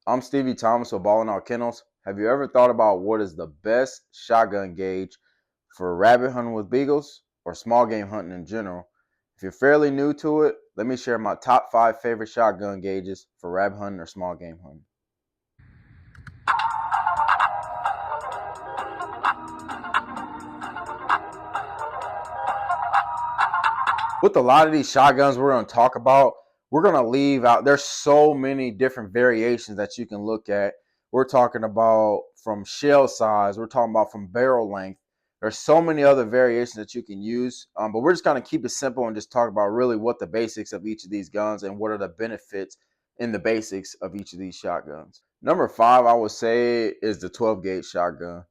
I'm Stevie Thomas with Ballin' Out Kennels. Have you ever thought about what is the best shotgun gauge for rabbit hunting with beagles or small game hunting in general? If you're fairly new to it, let me share my top 5 favorite shotgun gauges for rabbit hunting or small game hunting. With a lot of these shotguns we're going to talk about, we're going to leave out, there's so many different variations that you can look at. We're talking about from shell size, we're talking about from barrel length. There's so many other variations that you can use, but we're just going to keep it simple and just talk about really what the basics of each of these guns and what are the benefits in the basics of each of these shotguns. Number 5, I would say, is the 12 gauge shotgun.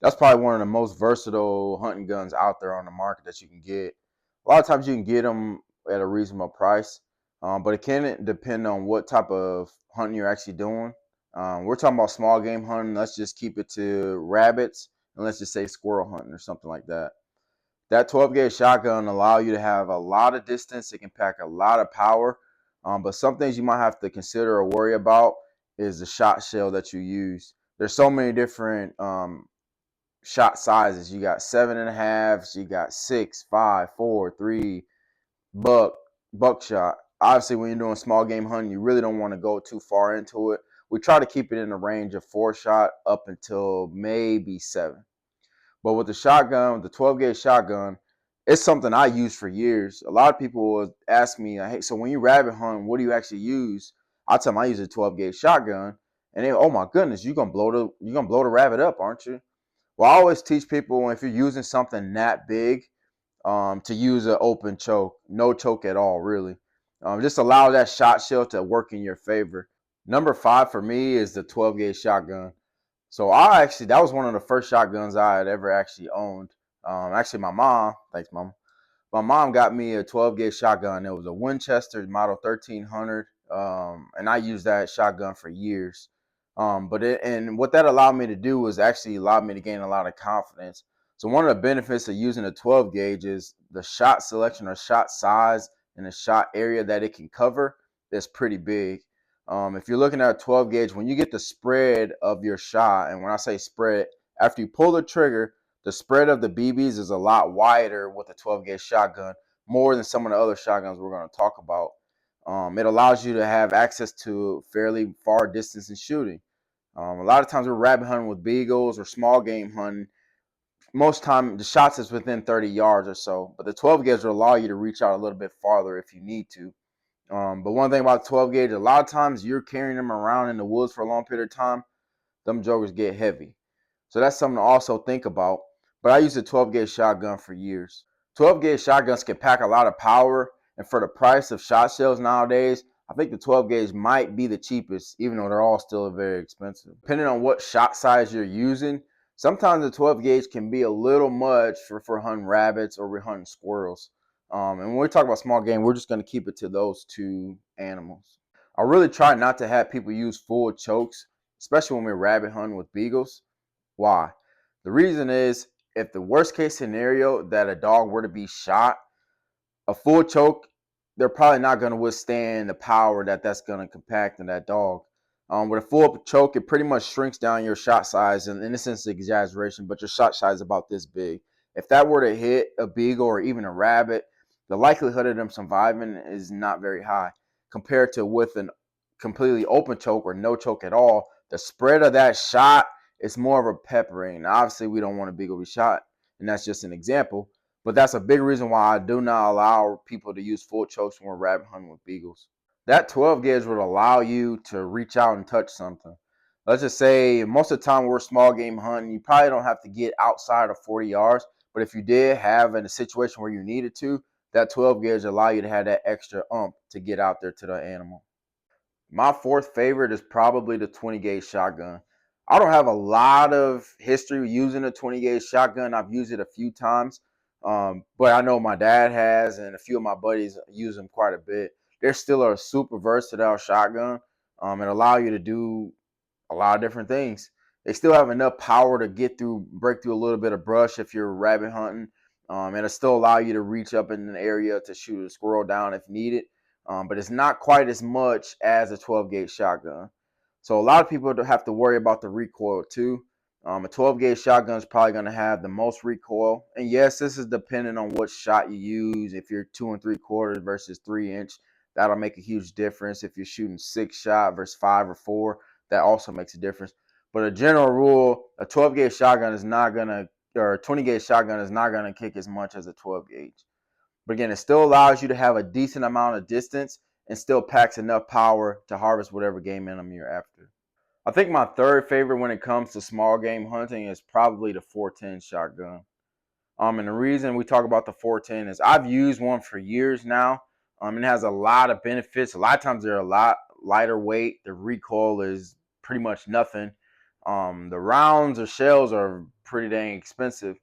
That's probably one of the most versatile hunting guns out there on the market that you can get. A lot of times you can get them at a reasonable price, but it can depend on what type of hunting you're actually doing. We're talking about small game hunting. Let's just keep it to rabbits, and let's just say squirrel hunting or something like that. That 12 gauge shotgun allow you to have a lot of distance. It can pack a lot of power, but some things you might have to consider or worry about is the shot shell that you use. There's so many different shot sizes. You got 7.5s, you got 6, 5, 4, 3, buck, buckshot. Obviously, when you're doing small game hunting, you really don't want to go too far into it. We try to keep it in the range of 4 shot up until maybe 7. But with the shotgun, the 12 gauge shotgun, it's something I use for years. A lot of people will ask me, hey, so when you rabbit hunt, what do you actually use? I tell them I use a 12 gauge shotgun, and they, oh my goodness, you're gonna blow the rabbit up, aren't you? Well, I always teach people if you're using something that big, to use an open choke, no choke at all, really. Just allow that shot shell to work in your favor. Number 5 for me is the 12 gauge shotgun. So that was one of the first shotguns I had ever actually owned. Actually, my mom, thanks, mom. My mom got me a 12 gauge shotgun. It was a Winchester Model 1300, and I used that shotgun for years. And what that allowed me to do was actually allowed me to gain a lot of confidence. So one of the benefits of using a 12 gauge is the shot selection or shot size and the shot area that it can cover is pretty big. If you're looking at a 12 gauge, when you get the spread of your shot, and when I say spread, after you pull the trigger, the spread of the BBs is a lot wider with a 12 gauge shotgun, more than some of the other shotguns we're going to talk about. It allows you to have access to fairly far distance in shooting. A lot of times we're rabbit hunting with beagles or small game hunting. Most time the shots is within 30 yards or so, but the 12 gauge will allow you to reach out a little bit farther if you need to. But one thing about 12 gauge, a lot of times you're carrying them around in the woods for a long period of time, them jokers get heavy. So that's something to also think about. But I used a 12 gauge shotgun for years. 12 gauge shotguns can pack a lot of power, and for the price of shot shells nowadays, I think the 12 gauge might be the cheapest, even though they're all still very expensive. Depending on what shot size you're using, sometimes the 12 gauge can be a little much for hunting rabbits or we're hunting squirrels. And when we talk about small game, we're just going to keep it to those two animals. I really try not to have people use full chokes, especially when we're rabbit hunting with beagles. Why? The reason is if the worst case scenario that a dog were to be shot, a full choke, they're probably not going to withstand the power that's going to compact in that dog. With a full choke, it pretty much shrinks down your shot size, and in a sense, exaggeration, but your shot size is about this big. If that were to hit a beagle or even a rabbit, the likelihood of them surviving is not very high compared to with an completely open choke or no choke at all. The spread of that shot is more of a peppering. Now, obviously, we don't want a beagle to be shot, and that's just an example. But that's a big reason why I do not allow people to use full chokes when we're rabbit hunting with beagles. That 12 gauge would allow you to reach out and touch something. Let's just say most of the time we're small game hunting, you probably don't have to get outside of 40 yards. But if you did have in a situation where you needed to, that 12 gauge allow you to have that extra to get out there to the animal. My fourth favorite is probably the 20 gauge shotgun. I don't have a lot of history using a 20 gauge shotgun. I've used it a few times, but I know my dad has, and a few of my buddies use them quite a bit. They're still a super versatile shotgun, and allow you to do a lot of different things. They still have enough power to break through a little bit of brush if you're rabbit hunting, and it still allow you to reach up in an area to shoot a squirrel down if needed. But it's not quite as much as a 12 gauge shotgun. So a lot of people don't have to worry about the recoil too. A 12 gauge shotgun is probably going to have the most recoil. And yes, this is dependent on what shot you use. If you're 2 3/4 versus 3 inch, that'll make a huge difference. If you're shooting 6 shot versus 5 or 4, that also makes a difference. But a general rule, a 12 gauge shotgun is not going to, or a 20 gauge shotgun is not going to kick as much as a 12 gauge. But again, it still allows you to have a decent amount of distance and still packs enough power to harvest whatever game minimum you're after. I think my third favorite when it comes to small game hunting is probably the 410 shotgun. And the reason we talk about the 410 is I've used one for years now. It has a lot of benefits. A lot of times they're a lot lighter weight. The recoil is pretty much nothing. The rounds or shells are pretty dang expensive.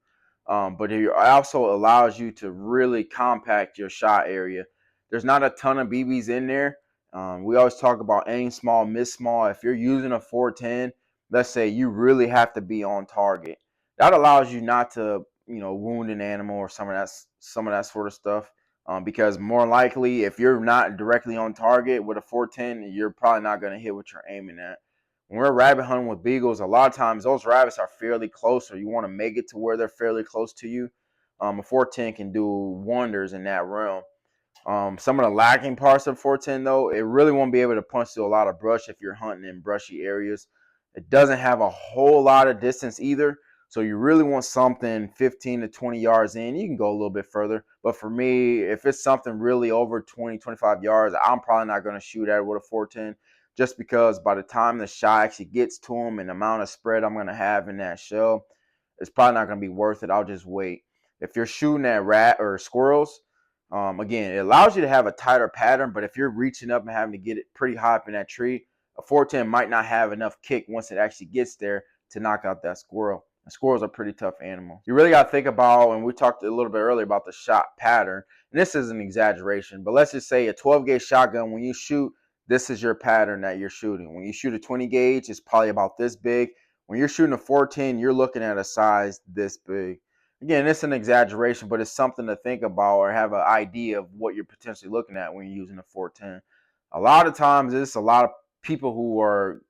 But it also allows you to really compact your shot area. There's not a ton of BBs in there. We always talk about aim small, miss small. If you're using a 410, let's say you really have to be on target. That allows you not to, wound an animal or some of that sort of stuff. Because more likely, if you're not directly on target with a 410, you're probably not going to hit what you're aiming at. When we're rabbit hunting with beagles, a lot of times those rabbits are fairly close, or you want to make it to where they're fairly close to you. A 410 can do wonders in that realm. Some of the lacking parts of 410, though, it really won't be able to punch through a lot of brush if you're hunting in brushy areas. It doesn't have a whole lot of distance either. So you really want something 15 to 20 yards in. You can go a little bit further. But for me, if it's something really over 20, 25 yards, I'm probably not going to shoot at it with a 410, just because by the time the shot actually gets to them and the amount of spread I'm going to have in that shell, it's probably not going to be worth it. I'll just wait. If you're shooting at rat or squirrels, again, it allows you to have a tighter pattern, but if you're reaching up and having to get it pretty high up in that tree, a 410 might not have enough kick once it actually gets there to knock out that squirrel. And squirrels are a pretty tough animal. You really got to think about, and we talked a little bit earlier about the shot pattern, and this is an exaggeration, but let's just say a 12 gauge shotgun, when you shoot, this is your pattern that you're shooting. When you shoot a 20 gauge, it's probably about this big. When you're shooting a 410, you're looking at a size this big. Again, it's an exaggeration, but it's something to think about or have an idea of what you're potentially looking at when you're using a 410. A lot of times, it's a lot of people who are,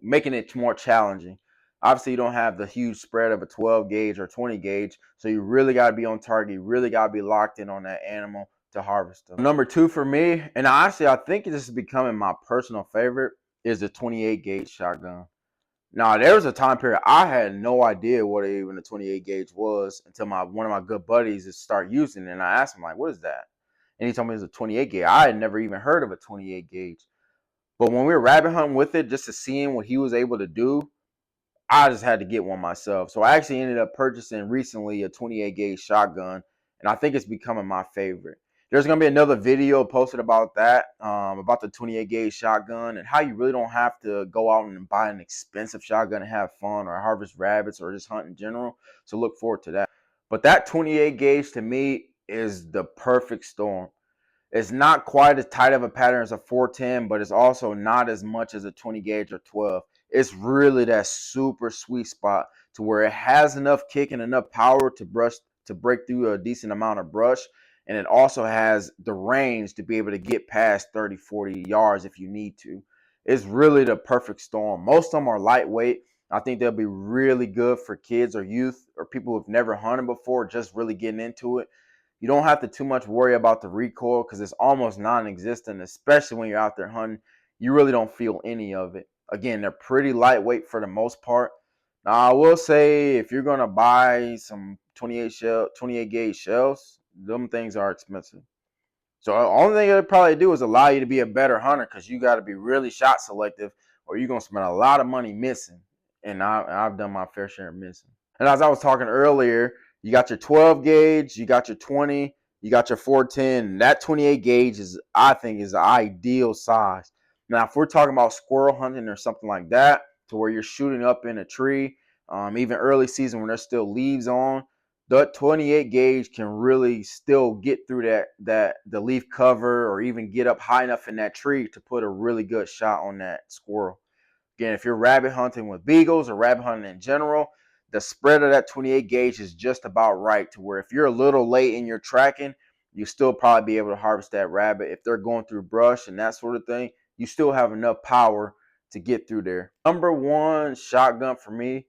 making it more challenging. Obviously, you don't have the huge spread of a 12 gauge or 20 gauge, so you really got to be on target. You really got to be locked in on that animal to harvest them. Number two for me, and honestly, I think this is becoming my personal favorite, is the 28 gauge shotgun. Now, there was a time period I had no idea what even a 28 gauge was until one of my good buddies started using it, and I asked him, like, what is that? And he told me it was a 28 gauge. I had never even heard of a 28 gauge. But when we were rabbit hunting with it, just to seeing what he was able to do, I just had to get one myself. So I actually ended up purchasing recently a 28 gauge shotgun, and I think it's becoming my favorite. There's going to be another video posted about that, about the 28 gauge shotgun and how you really don't have to go out and buy an expensive shotgun and have fun or harvest rabbits or just hunt in general. So look forward to that. But that 28 gauge to me is the perfect storm. It's not quite as tight of a pattern as a 410, but it's also not as much as a 20 gauge or 12. It's really that super sweet spot to where it has enough kick and enough power to break through a decent amount of brush. And it also has the range to be able to get past 30, 40 yards if you need to. It's really the perfect storm. Most of them are lightweight. I think they'll be really good for kids or youth or people who've never hunted before, just really getting into it. You don't have to too much worry about the recoil because it's almost non-existent, especially when you're out there hunting. You really don't feel any of it. Again, they're pretty lightweight for the most part. Now, I will say if you're going to buy some 28 gauge shells, them things are expensive. So the only thing it'll probably do is allow you to be a better hunter because you got to be really shot selective or you're going to spend a lot of money missing. And I've done my fair share of missing. And as I was talking earlier, you got your 12 gauge, you got your 20, you got your 410. That 28 gauge I think, is the ideal size. Now, if we're talking about squirrel hunting or something like that, to where you're shooting up in a tree, even early season when there's still leaves on, that 28 gauge can really still get through the leaf cover or even get up high enough in that tree to put a really good shot on that squirrel. Again, if you're rabbit hunting with beagles or rabbit hunting in general, the spread of that 28 gauge is just about right to where if you're a little late in your tracking, you still probably be able to harvest that rabbit. If they're going through brush and that sort of thing, you still have enough power to get through there. Number one shotgun for me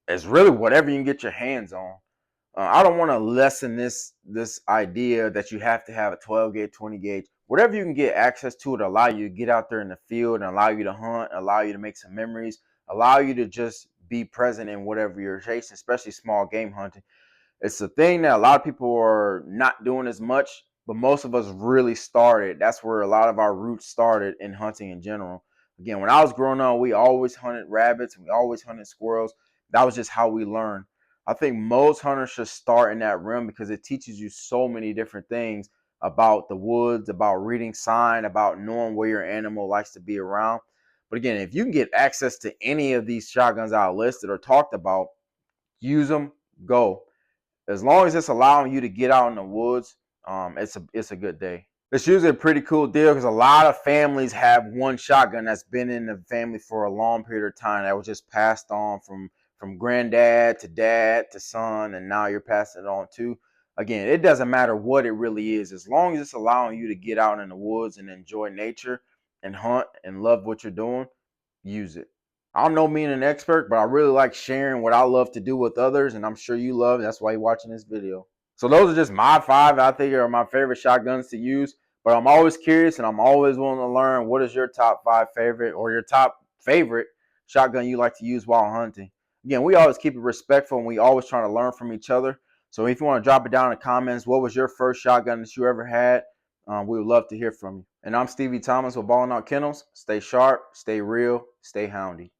is really whatever you can get your hands on. I don't want to lessen this idea that you have to have a 12 gauge, 20 gauge. Whatever you can get access to allow you to get out there in the field and allow you to hunt, allow you to make some memories, allow you to just be present in whatever you're chasing, especially small game hunting. It's a thing that a lot of people are not doing as much, but most of us really started. That's where a lot of our roots started in hunting in general. Again, when I was growing up, we always hunted rabbits and we always hunted squirrels. That was just how we learned. I think most hunters should start in that realm because it teaches you so many different things about the woods, about reading sign, about knowing where your animal likes to be around. But again, if you can get access to any of these shotguns I listed or talked about, use them, go. As long as it's allowing you to get out in the woods, it's a good day. It's usually a pretty cool deal because a lot of families have one shotgun that's been in the family for a long period of time that was just passed on from granddad to dad to son, and now you're passing it on to. Again, it doesn't matter what it really is, as long as it's allowing you to get out in the woods and enjoy nature and hunt and love what you're doing, use it. I'm no mean an expert, but I really like sharing what I love to do with others, and I'm sure you love. That's why you're watching this video. So those are just my 5 I think are my favorite shotguns to use. But I'm always curious, and I'm always willing to learn what is your top 5 favorite or your top favorite shotgun you like to use while hunting. Again, we always keep it respectful, and we always try to learn from each other. So if you want to drop it down in the comments, what was your first shotgun that you ever had? We would love to hear from you. And I'm Stevie Thomas with Ballin' Out Kennels. Stay sharp, stay real, stay houndy.